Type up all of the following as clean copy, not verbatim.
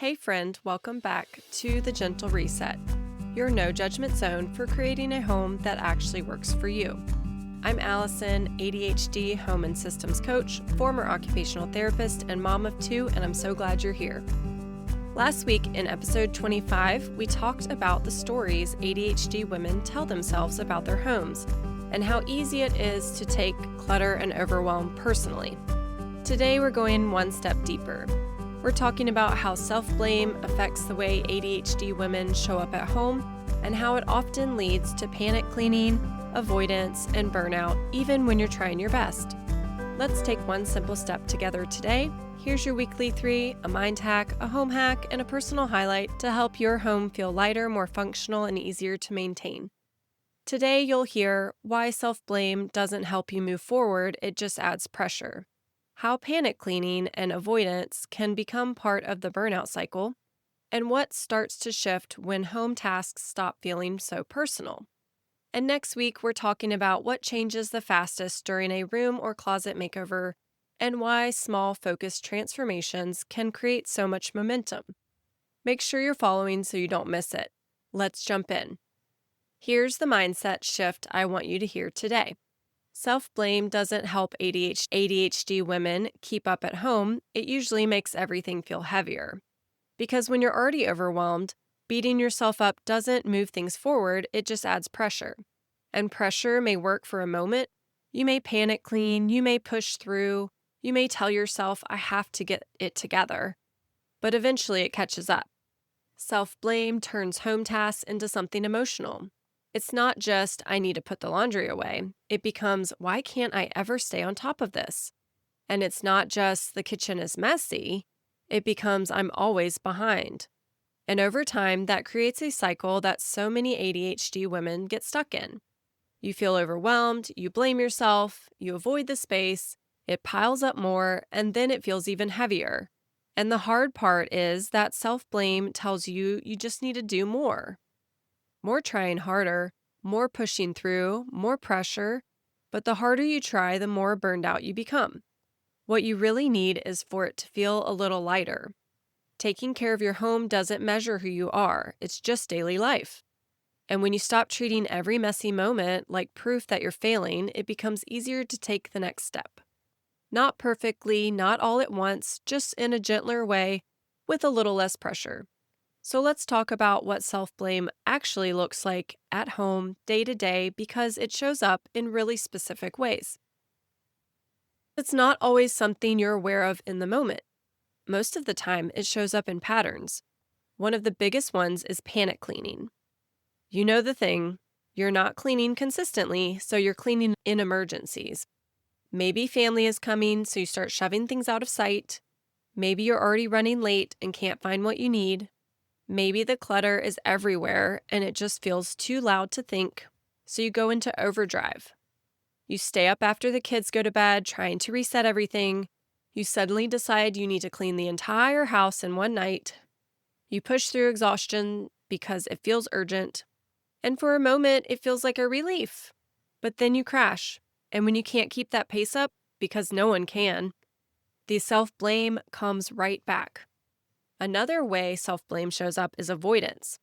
Hey friend, welcome back to the Gentle Reset, your no judgment zone for creating a home that actually works for you. I'm Allison, ADHD home and systems coach, former occupational therapist, and mom of two, and I'm so glad you're here. Last week in episode 25, we talked about the stories ADHD women tell themselves about their homes and how easy it is to take clutter and overwhelm personally. Today we're going one step deeper. We're talking about how self-blame affects the way ADHD women show up at home and how it often leads to panic cleaning, avoidance, and burnout, even when you're trying your best. Let's take one simple step together today. Here's your weekly 3, a mind hack, a home hack, and a personal highlight to help your home feel lighter, more functional, and easier to maintain. Today you'll hear why self-blame doesn't help you move forward, it just adds pressure. How panic cleaning and avoidance can become part of the burnout cycle, and what starts to shift when home tasks stop feeling so personal. And next week, we're talking about what changes the fastest during a room or closet makeover and why small focused transformations can create so much momentum. Make sure you're following so you don't miss it. Let's jump in. Here's the mindset shift I want you to hear today. Self-blame doesn't help ADHD women keep up at home. It usually makes everything feel heavier. Because when you're already overwhelmed, beating yourself up doesn't move things forward, it just adds pressure. And pressure may work for a moment. You may panic clean, you may push through, you may tell yourself, I have to get it together. But eventually it catches up. Self-blame turns home tasks into something emotional. It's not just, I need to put the laundry away. It becomes, why can't I ever stay on top of this? And it's not just, the kitchen is messy. It becomes, I'm always behind. And over time, that creates a cycle that so many ADHD women get stuck in. You feel overwhelmed, you blame yourself, you avoid the space, it piles up more, and then it feels even heavier. And the hard part is that self-blame tells you you just need to do more. More trying harder, more pushing through, more pressure, but the harder you try, the more burned out you become. What you really need is for it to feel a little lighter. Taking care of your home doesn't measure who you are, it's just daily life. And when you stop treating every messy moment like proof that you're failing, it becomes easier to take the next step. Not perfectly, not all at once, just in a gentler way with a little less pressure. So let's talk about what self-blame actually looks like at home, day to day, because it shows up in really specific ways. It's not always something you're aware of in the moment. Most of the time, it shows up in patterns. One of the biggest ones is panic cleaning. You know the thing, you're not cleaning consistently, so you're cleaning in emergencies. Maybe family is coming, so you start shoving things out of sight. Maybe you're already running late and can't find what you need. Maybe the clutter is everywhere and it just feels too loud to think, so you go into overdrive. You stay up after the kids go to bed trying to reset everything. You suddenly decide you need to clean the entire house in one night. You push through exhaustion because it feels urgent. And for a moment, it feels like a relief. But then you crash. And when you can't keep that pace up, because no one can, the self-blame comes right back. Another way self-blame shows up is avoidance.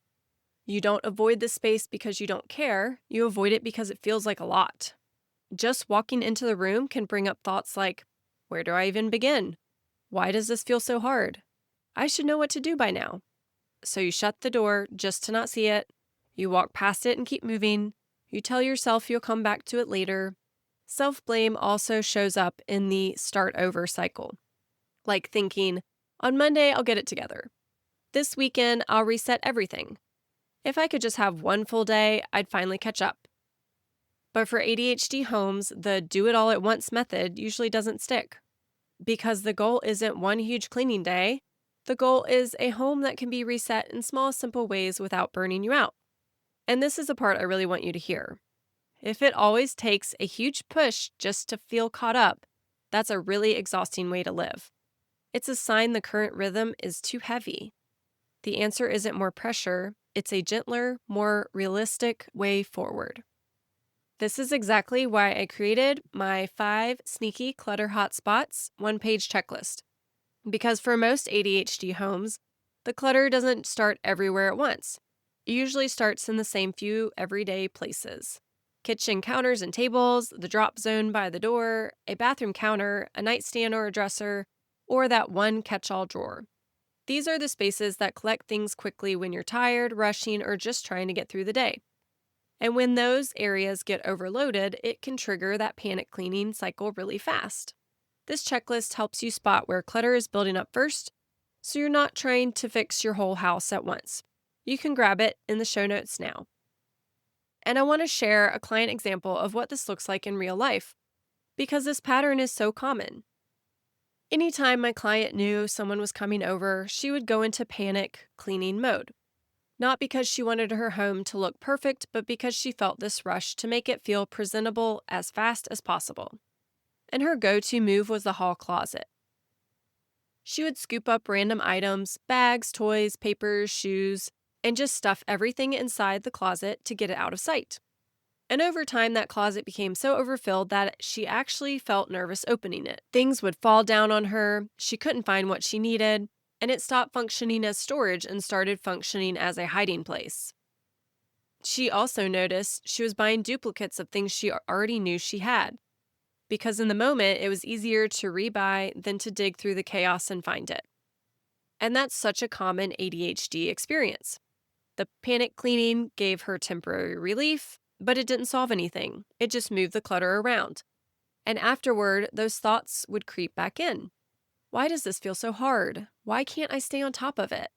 You don't avoid the space because you don't care, you avoid it because it feels like a lot. Just walking into the room can bring up thoughts like, where do I even begin? Why does this feel so hard? I should know what to do by now. So you shut the door just to not see it. You walk past it and keep moving. You tell yourself you'll come back to it later. Self-blame also shows up in the start over cycle. Like thinking, on Monday, I'll get it together. This weekend, I'll reset everything. If I could just have one full day, I'd finally catch up. But for ADHD homes, the do it all at once method usually doesn't stick. Because the goal isn't one huge cleaning day, the goal is a home that can be reset in small, simple ways without burning you out. And this is a part I really want you to hear. If it always takes a huge push just to feel caught up, that's a really exhausting way to live. It's a sign the current rhythm is too heavy. The answer isn't more pressure, it's a gentler, more realistic way forward. This is exactly why I created my 5 sneaky clutter hotspots one-page checklist. Because for most ADHD homes, The clutter doesn't start everywhere at once. It usually starts in the same few everyday places: kitchen counters and tables, the drop zone by the door, a bathroom counter, a nightstand or a dresser, or that one catch-all drawer. These are the spaces that collect things quickly when you're tired, rushing, or just trying to get through the day. And when those areas get overloaded, it can trigger that panic cleaning cycle really fast. This checklist helps you spot where clutter is building up first, so you're not trying to fix your whole house at once. You can grab it in the show notes now. And I want to share a client example of what this looks like in real life, because this pattern is so common. Anytime my client knew someone was coming over, she would go into panic cleaning mode. Not because she wanted her home to look perfect, but because she felt this rush to make it feel presentable as fast as possible. And her go-to move was the hall closet. She would scoop up random items, bags, toys, papers, shoes, and just stuff everything inside the closet to get it out of sight. And over time, that closet became so overfilled that she actually felt nervous opening it. Things would fall down on her, she couldn't find what she needed, and it stopped functioning as storage and started functioning as a hiding place. She also noticed she was buying duplicates of things she already knew she had, because in the moment, it was easier to rebuy than to dig through the chaos and find it. And that's such a common ADHD experience. The panic cleaning gave her temporary relief, but it didn't solve anything. It just moved the clutter around. And afterward, those thoughts would creep back in. Why does this feel so hard? Why can't I stay on top of it?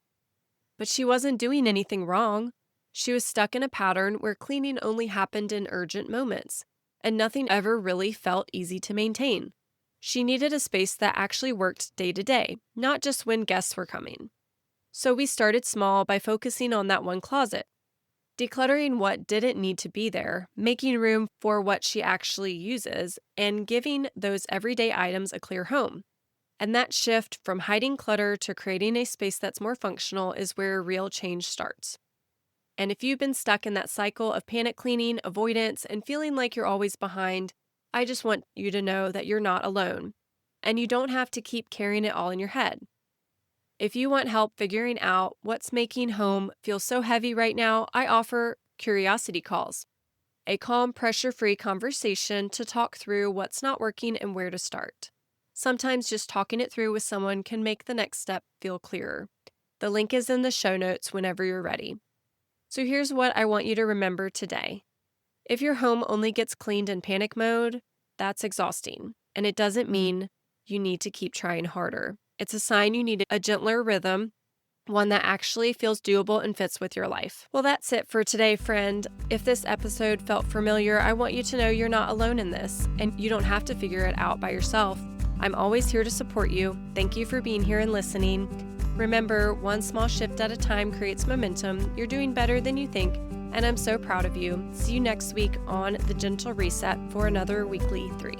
But she wasn't doing anything wrong. She was stuck in a pattern where cleaning only happened in urgent moments, and nothing ever really felt easy to maintain. She needed a space that actually worked day to day, not just when guests were coming. So we started small by focusing on that one closet, decluttering what didn't need to be there, making room for what she actually uses, and giving those everyday items a clear home. And that shift from hiding clutter to creating a space that's more functional is where real change starts. And if you've been stuck in that cycle of panic cleaning, avoidance, and feeling like you're always behind, I just want you to know that you're not alone. And you don't have to keep carrying it all in your head. If you want help figuring out what's making home feel so heavy right now, I offer curiosity calls, a calm, pressure-free conversation to talk through what's not working and where to start. Sometimes just talking it through with someone can make the next step feel clearer. The link is in the show notes whenever you're ready. So here's what I want you to remember today. If your home only gets cleaned in panic mode, that's exhausting, and it doesn't mean you need to keep trying harder. It's a sign you need a gentler rhythm, one that actually feels doable and fits with your life. Well, that's it for today, friend. If this episode felt familiar, I want you to know you're not alone in this, and you don't have to figure it out by yourself. I'm always here to support you. Thank you for being here and listening. Remember, one small shift at a time creates momentum. You're doing better than you think, and I'm so proud of you. See you next week on The Gentle Reset for another weekly 3.